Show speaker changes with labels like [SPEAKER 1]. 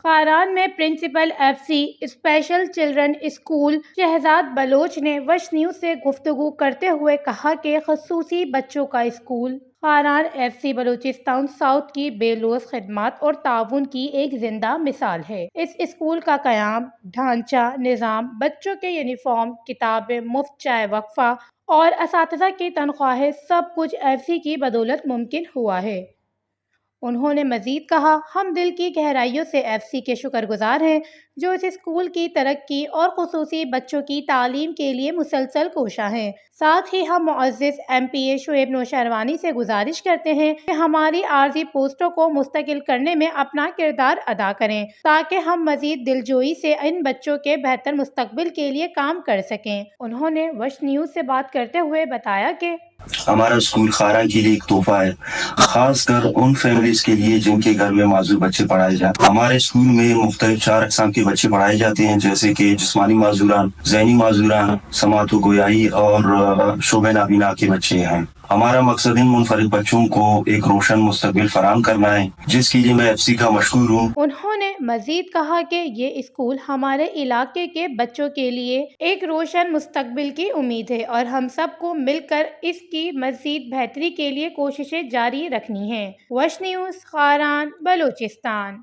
[SPEAKER 1] خاران میں principal F C special children school Shahzad Baloch نے wish news سے گفتگو کرتے ہوئے کہا کہ خصوصی بچوں کا school Kharan F C Balochistan south کی بے لوث خدمات اور تعاون کی ایک زندہ مثال ہے۔ اس اسکول کا قیام، ڈھانچہ، نظام، بچوں کے یونیفارم، کتابیں، مفت چائے وقفہ اور اساتذہ کی تنخواہیں سب کچھ ایف سی کی بدولت ممکن ہوا ہے۔ انہوں نے مزید کہا، ہم دل کی گہرائیوں سے ایف سی کے شکر گزار ہیں جو اس اسکول کی ترقی اور خصوصی بچوں کی تعلیم کے لیے مسلسل کوشاں ہیں۔ ساتھ ہی ہم معزز ایم پی اے شعیب نوشہروانی سے گزارش کرتے ہیں کہ ہماری عارضی پوسٹوں کو مستقل کرنے میں اپنا کردار ادا کریں تاکہ ہم مزید دلجوئی سے ان بچوں کے بہتر مستقبل کے لیے کام کر سکیں۔ انہوں نے وش نیوز سے بات کرتے ہوئے بتایا کہ
[SPEAKER 2] ہمارا اسکول خاران کے لیے ایک تحفہ ہے، خاص کر ان فیملیز کے لیے جن کے گھر میں معذور بچے پڑھائے جاتے ہیں۔ ہمارے اسکول میں مختلف 4 اقسام کے بچے پڑھائے جاتے ہیں، جیسے کہ جسمانی معذوران، ذہنی معذوران، سماعت و گویائی اور شعبہ نابینا کے بچے ہیں۔ ہمارا مقصد ان منفرد بچوں کو ایک روشن مستقبل فراہم کرنا ہے، جس کے لیے میں ایف سی کا مشکور ہوں۔
[SPEAKER 1] انہوں نے مزید کہا کہ یہ اسکول ہمارے علاقے کے بچوں کے لیے ایک روشن مستقبل کی امید ہے اور ہم سب کو مل کر اس کی مزید بہتری کے لیے کوششیں جاری رکھنی ہیں۔ وش نیوز، خاران، بلوچستان۔